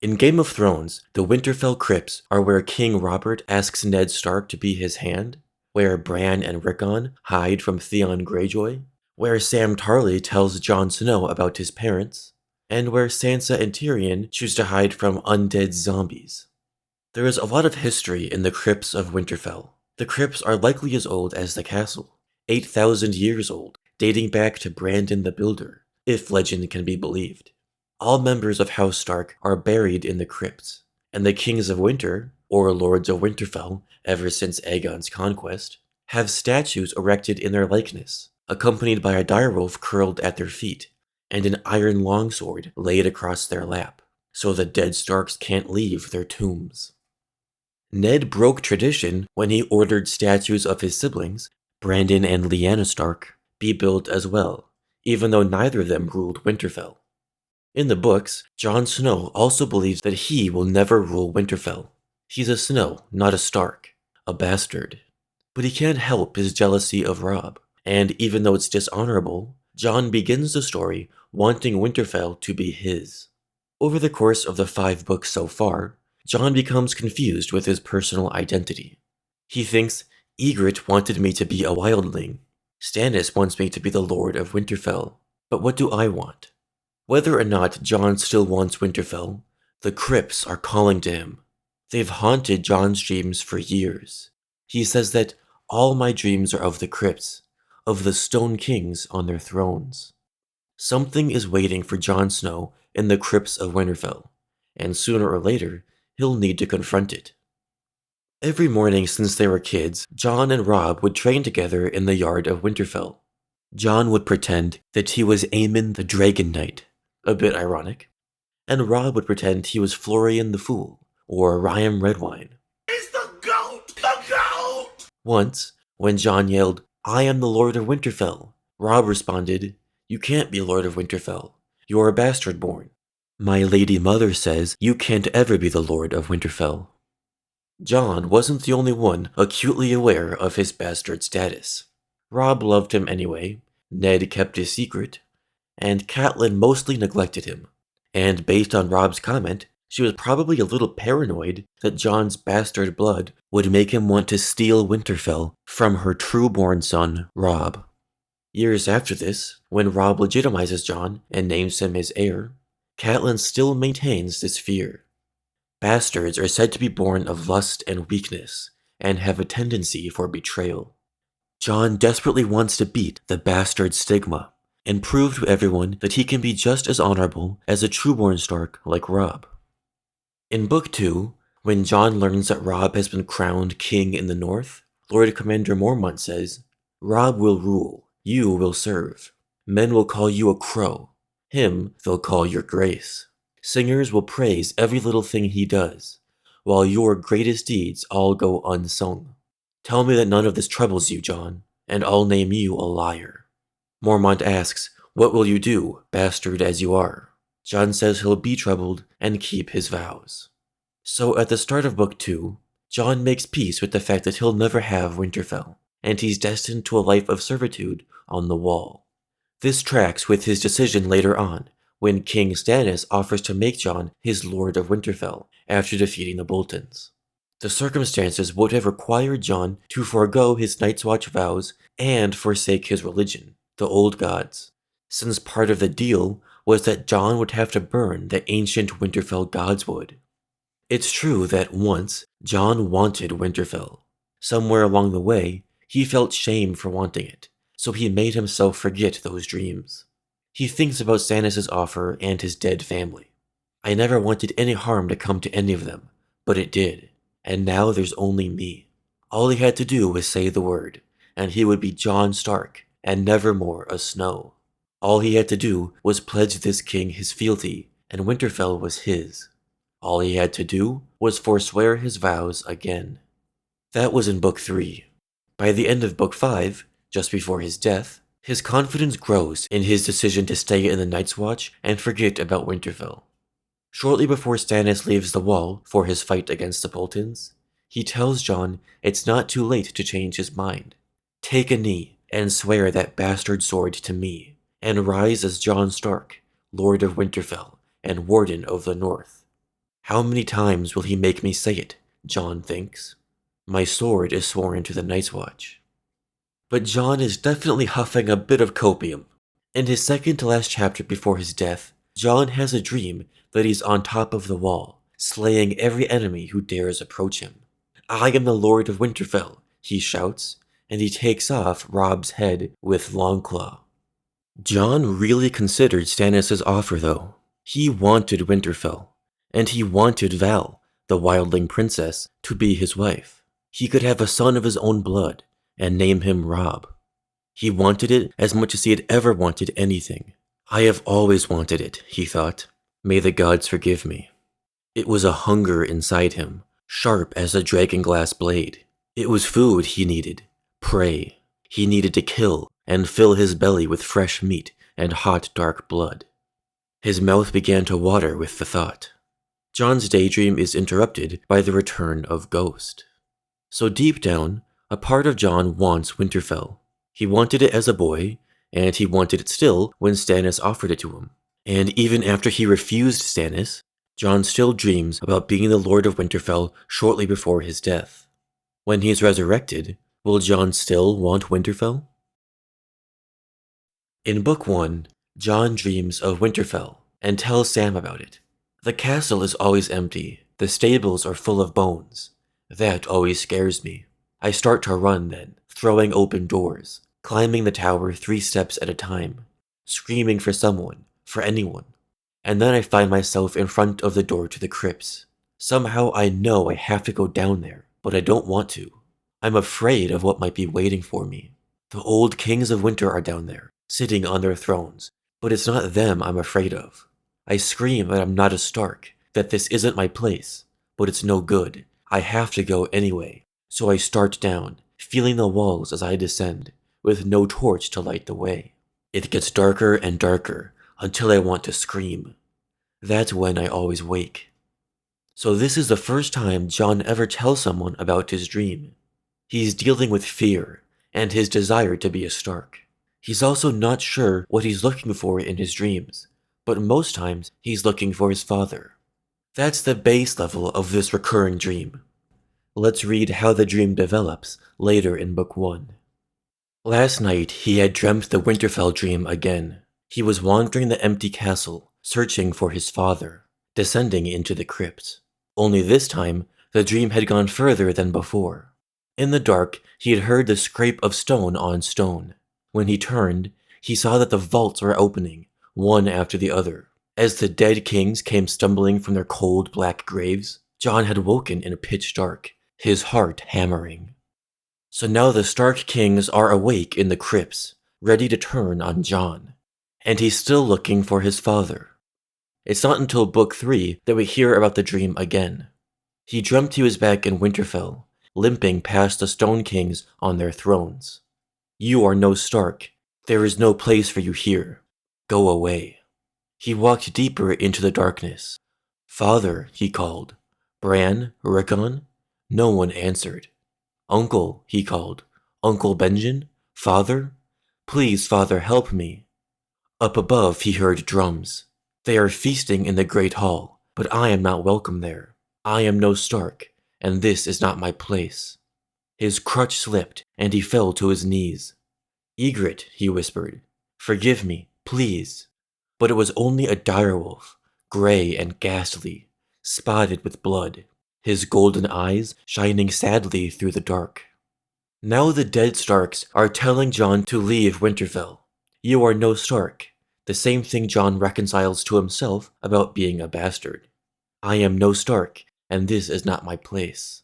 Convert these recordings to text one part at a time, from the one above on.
In Game of Thrones, the Winterfell Crypts are where King Robert asks Ned Stark to be his hand, where Bran and Rickon hide from Theon Greyjoy, where Sam Tarly tells Jon Snow about his parents, and where Sansa and Tyrion choose to hide from undead zombies. There is a lot of history in the Crypts of Winterfell. The crypts are likely as old as the castle, 8,000 years old, dating back to Brandon the Builder, if legend can be believed. All members of House Stark are buried in the crypts, and the Kings of Winter, or Lords of Winterfell ever since Aegon's conquest, have statues erected in their likeness, accompanied by a direwolf curled at their feet, and an iron longsword laid across their lap, so the dead Starks can't leave their tombs. Ned broke tradition when he ordered statues of his siblings, Brandon and Lyanna Stark, be built as well, even though neither of them ruled Winterfell. In the books, Jon Snow also believes that he will never rule Winterfell. He's a Snow, not a Stark, a bastard. But he can't help his jealousy of Robb, and even though it's dishonorable, Jon begins the story wanting Winterfell to be his. Over the course of the 5 books so far, Jon becomes confused with his personal identity. He thinks, Ygritte wanted me to be a wildling. Stannis wants me to be the Lord of Winterfell. But what do I want? Whether or not Jon still wants Winterfell, the Crypts are calling to him. They've haunted Jon's dreams for years. He says that all my dreams are of the Crypts, of the Stone Kings on their thrones. Something is waiting for Jon Snow in the Crypts of Winterfell, and sooner or later, he'll need to confront it. Every morning since they were kids, Jon and Robb would train together in the yard of Winterfell. Jon would pretend that he was Aemon the Dragon Knight, a bit ironic, and Robb would pretend he was Florian the Fool, or Ryam Redwine. He's the GOAT! The GOAT! Once, when Jon yelled, I am the Lord of Winterfell, Robb responded, You can't be Lord of Winterfell. You're a bastard born. My lady mother says you can't ever be the Lord of Winterfell. Jon wasn't the only one acutely aware of his bastard status. Robb loved him anyway, Ned kept his secret, and Catelyn mostly neglected him. And based on Robb's comment, she was probably a little paranoid that Jon's bastard blood would make him want to steal Winterfell from her true-born son, Robb. Years after this, when Robb legitimizes Jon and names him his heir, Catelyn still maintains this fear. Bastards are said to be born of lust and weakness, and have a tendency for betrayal. Jon desperately wants to beat the bastard stigma, and prove to everyone that he can be just as honorable as a true-born Stark like Robb. In Book 2, when Jon learns that Robb has been crowned king in the north, Lord Commander Mormont says, Robb will rule, you will serve. Men will call you a crow. Him they'll call your grace. Singers will praise every little thing he does, while your greatest deeds all go unsung. Tell me that none of this troubles you, Jon, and I'll name you a liar. Mormont asks, What will you do, bastard as you are? Jon says he'll be troubled and keep his vows. So at the start of Book 2, Jon makes peace with the fact that he'll never have Winterfell, and he's destined to a life of servitude on the Wall. This tracks with his decision later on, when King Stannis offers to make Jon his Lord of Winterfell after defeating the Boltons. The circumstances would have required Jon to forego his Night's Watch vows and forsake his religion, the Old Gods, since part of the deal was that Jon would have to burn the ancient Winterfell godswood. It's true that once, Jon wanted Winterfell. Somewhere along the way, he felt shame for wanting it, so he made himself forget those dreams. He thinks about Stannis' offer and his dead family. I never wanted any harm to come to any of them, but it did, and now there's only me. All he had to do was say the word, and he would be Jon Stark, and never more a Snow. All he had to do was pledge this king his fealty, and Winterfell was his. All he had to do was forswear his vows again. That was in Book 3. By the end of Book 5, just before his death, his confidence grows in his decision to stay in the Night's Watch and forget about Winterfell. Shortly before Stannis leaves the Wall for his fight against the Boltons, he tells Jon it's not too late to change his mind. Take a knee and swear that bastard sword to me, and rise as Jon Stark, Lord of Winterfell and Warden of the North. How many times will he make me say it? Jon thinks. My sword is sworn to the Night's Watch. But Jon is definitely huffing a bit of copium. In his second to last chapter before his death, Jon has a dream that he's on top of the wall, slaying every enemy who dares approach him. I am the Lord of Winterfell, he shouts, and he takes off Robb's head with Longclaw. Jon really considered Stannis' offer though. He wanted Winterfell, and he wanted Val, the wildling princess, to be his wife. He could have a son of his own blood, and name him Robb. He wanted it as much as he had ever wanted anything. I have always wanted it, he thought. May the gods forgive me. It was a hunger inside him, sharp as a dragonglass blade. It was food he needed, prey. He needed to kill and fill his belly with fresh meat and hot dark blood. His mouth began to water with the thought. Jon's daydream is interrupted by the return of Ghost. So deep down, a part of Jon wants Winterfell. He wanted it as a boy, and he wanted it still when Stannis offered it to him. And even after he refused Stannis, Jon still dreams about being the Lord of Winterfell shortly before his death. When he is resurrected, will Jon still want Winterfell? In Book 1, Jon dreams of Winterfell and tells Sam about it. The castle is always empty. The stables are full of bones. That always scares me. I start to run then, throwing open doors, climbing the tower 3 steps at a time, screaming for someone, for anyone. And then I find myself in front of the door to the crypts. Somehow I know I have to go down there, but I don't want to. I'm afraid of what might be waiting for me. The old kings of winter are down there, sitting on their thrones, but it's not them I'm afraid of. I scream that I'm not a Stark, that this isn't my place, but it's no good. I have to go anyway, so I start down, feeling the walls as I descend, with no torch to light the way. It gets darker and darker, until I want to scream. That's when I always wake. So this is the first time Jon ever tells someone about his dream. He's dealing with fear, and his desire to be a Stark. He's also not sure what he's looking for in his dreams, but most times he's looking for his father. That's the base level of this recurring dream. Let's read how the dream develops later in Book 1. Last night he had dreamt the Winterfell dream again. He was wandering the empty castle, searching for his father, descending into the crypt. Only this time, the dream had gone further than before. In the dark, he had heard the scrape of stone on stone. When he turned, he saw that the vaults were opening, one after the other. As the dead kings came stumbling from their cold black graves, Jon had woken in a pitch dark, his heart hammering. So now the Stark kings are awake in the crypts, ready to turn on Jon. And he's still looking for his father. It's not until Book 3 that we hear about the dream again. He dreamt he was back in Winterfell, limping past the Stone Kings on their thrones. You are no Stark. There is no place for you here. Go away. He walked deeper into the darkness. Father, he called. Bran, Rickon? No one answered. Uncle, he called. Uncle Benjen? Father? Please, Father, help me. Up above he heard drums. They are feasting in the great hall, but I am not welcome there. I am no Stark, and this is not my place. His crutch slipped, and he fell to his knees. Ygritte, he whispered. Forgive me, please. But it was only a direwolf, gray and ghastly, spotted with blood, his golden eyes shining sadly through the dark. Now the dead Starks are telling Jon to leave Winterfell. You are no Stark, the same thing Jon reconciles to himself about being a bastard. I am no Stark, and this is not my place.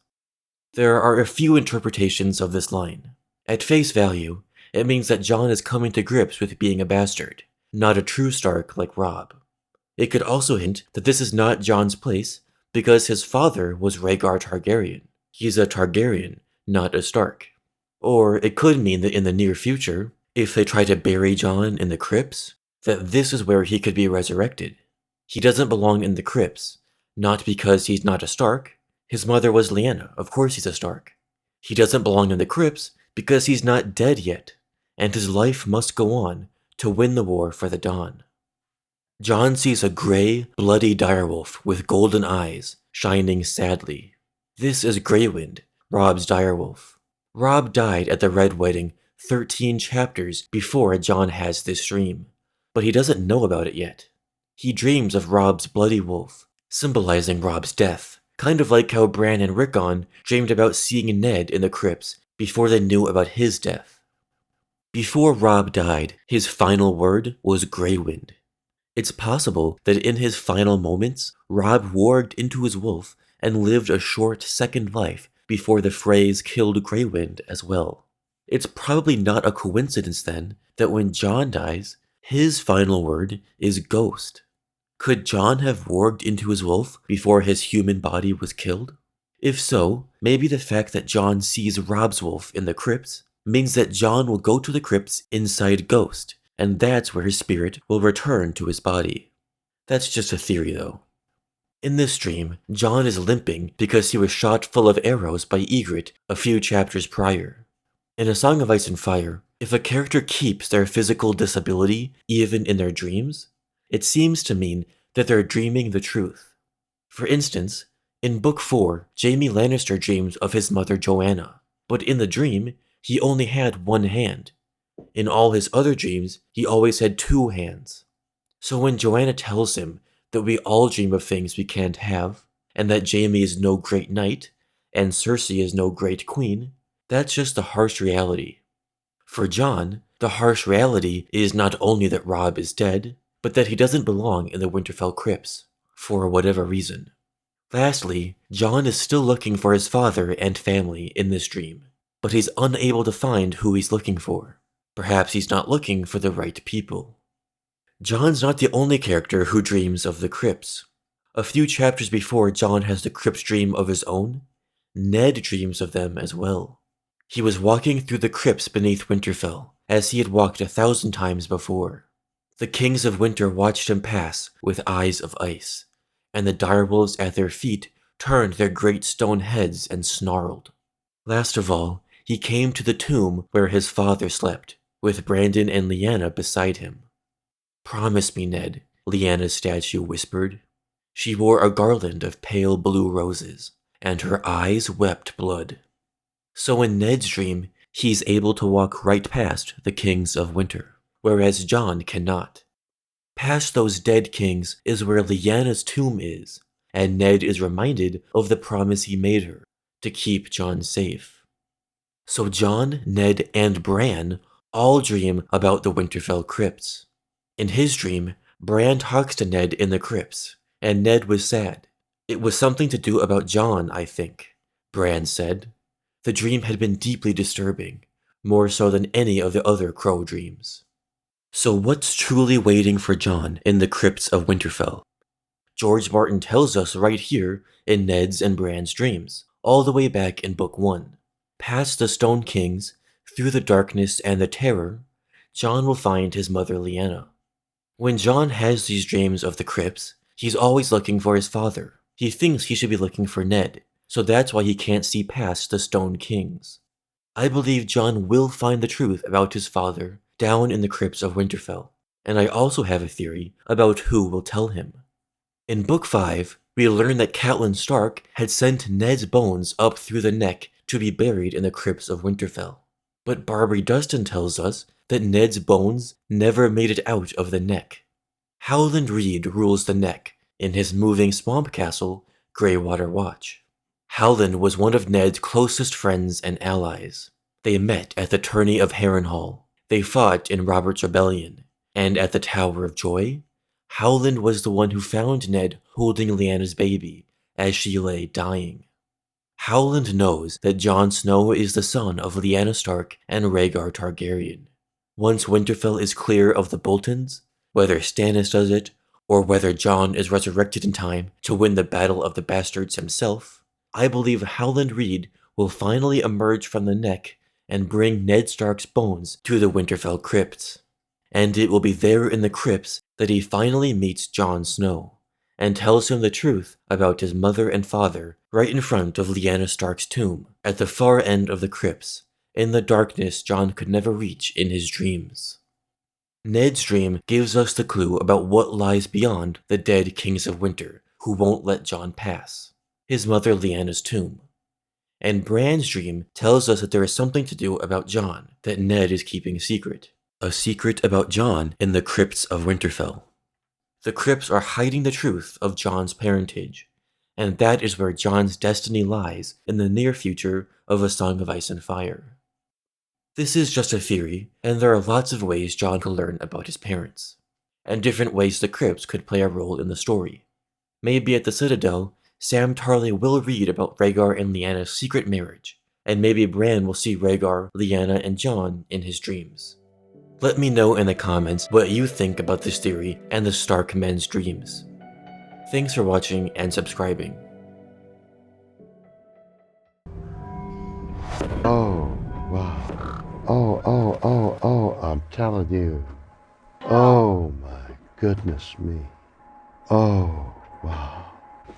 There are a few interpretations of this line. At face value, it means that Jon is coming to grips with being a bastard, not a true Stark like Robb. It could also hint that this is not Jon's place because his father was Rhaegar Targaryen. He's a Targaryen, not a Stark. Or it could mean that in the near future, if they try to bury Jon in the crypts, that this is where he could be resurrected. He doesn't belong in the crypts, not because he's not a Stark. His mother was Lyanna, of course he's a Stark. He doesn't belong in the crypts because he's not dead yet, and his life must go on to win the war for the Dawn. Jon sees a gray, bloody direwolf with golden eyes, shining sadly. This is Greywind, Robb's direwolf. Robb died at the Red Wedding 13 chapters before Jon has this dream, but he doesn't know about it yet. He dreams of Robb's bloody wolf, symbolizing Robb's death, kind of like how Bran and Rickon dreamed about seeing Ned in the crypts before they knew about his death. Before Robb died, his final word was Greywind. It's possible that in his final moments, Robb warged into his wolf and lived a short second life before the Freys killed Greywind as well. It's probably not a coincidence then that when Jon dies, his final word is ghost. Could Jon have warged into his wolf before his human body was killed? If so, maybe the fact that Jon sees Robb's wolf in the crypts means that Jon will go to the crypts inside Ghost, and that's where his spirit will return to his body. That's just a theory though. In this dream, Jon is limping because he was shot full of arrows by Ygritte a few chapters prior. In A Song of Ice and Fire, if a character keeps their physical disability even in their dreams, it seems to mean that they're dreaming the truth. For instance, in Book 4, Jaime Lannister dreams of his mother Joanna, but in the dream, he only had one hand. In all his other dreams, he always had two hands. So when Joanna tells him that we all dream of things we can't have, and that Jaime is no great knight, and Cersei is no great queen, that's just the harsh reality. For Jon, the harsh reality is not only that Robb is dead, but that he doesn't belong in the Winterfell crypts, for whatever reason. Lastly, Jon is still looking for his father and family in this dream, but he's unable to find who he's looking for. Perhaps he's not looking for the right people. Jon's not the only character who dreams of the crypts. A few chapters before Jon has the crypt dream of his own, Ned dreams of them as well. He was walking through the crypts beneath Winterfell, as he had walked 1,000 times before. The kings of winter watched him pass with eyes of ice, and the direwolves at their feet turned their great stone heads and snarled. Last of all, he came to the tomb where his father slept, with Brandon and Lyanna beside him. "Promise me, Ned," Lyanna's statue whispered. She wore a garland of pale blue roses, and her eyes wept blood. So in Ned's dream, he's able to walk right past the kings of winter, whereas Jon cannot. Past those dead kings is where Lyanna's tomb is, and Ned is reminded of the promise he made her, to keep Jon safe. So Jon, Ned, and Bran all dream about the Winterfell crypts. In his dream, Bran talks to Ned in the crypts, and Ned was sad. "It was something to do about Jon, I think," Bran said. The dream had been deeply disturbing, more so than any of the other Crow dreams. So what's truly waiting for Jon in the crypts of Winterfell? George Martin tells us right here in Ned's and Bran's dreams, all the way back in Book 1. Past the Stone Kings, through the darkness and the terror, Jon will find his mother Lyanna. When Jon has these dreams of the crypts, he's always looking for his father. He thinks he should be looking for Ned, so that's why he can't see past the Stone Kings. I believe Jon will find the truth about his father down in the crypts of Winterfell, and I also have a theory about who will tell him. In Book 5, we learn that Catelyn Stark had sent Ned's bones up through the neck to be buried in the crypts of Winterfell. But Barbary Dustin tells us that Ned's bones never made it out of the neck. Howland Reed rules the neck in his moving swamp castle, Greywater Watch. Howland was one of Ned's closest friends and allies. They met at the tourney of Harrenhal. They fought in Robert's Rebellion, and at the Tower of Joy, Howland was the one who found Ned holding Lyanna's baby as she lay dying. Howland knows that Jon Snow is the son of Lyanna Stark and Rhaegar Targaryen. Once Winterfell is clear of the Boltons, whether Stannis does it, or whether Jon is resurrected in time to win the Battle of the Bastards himself, I believe Howland Reed will finally emerge from the neck and bring Ned Stark's bones to the Winterfell crypts. And it will be there in the crypts that he finally meets Jon Snow, and tells him the truth about his mother and father right in front of Lyanna Stark's tomb, at the far end of the crypts, in the darkness Jon could never reach in his dreams. Ned's dream gives us the clue about what lies beyond the dead kings of winter who won't let Jon pass, his mother Lyanna's tomb. And Bran's dream tells us that there is something to do about Jon that Ned is keeping secret. A secret about Jon in the Crypts of Winterfell. The Crypts are hiding the truth of Jon's parentage, and that is where Jon's destiny lies in the near future of A Song of Ice and Fire. This is just a theory, and there are lots of ways Jon could learn about his parents, and different ways the Crypts could play a role in the story. Maybe at the Citadel, Sam Tarly will read about Rhaegar and Lyanna's secret marriage, and maybe Bran will see Rhaegar, Lyanna, and Jon in his dreams. Let me know in the comments what you think about this theory and the Stark men's dreams. Thanks for watching and subscribing. Oh, wow. Oh, I'm telling you. Oh, my goodness me. Oh, wow.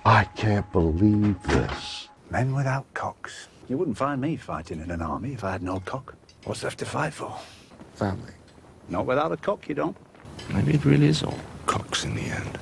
I can't believe this. Men without cocks. You wouldn't find me fighting in an army if I had no cock. What's left to fight for? Family. Not without a cock, you don't. Maybe it really is all cocks in the end.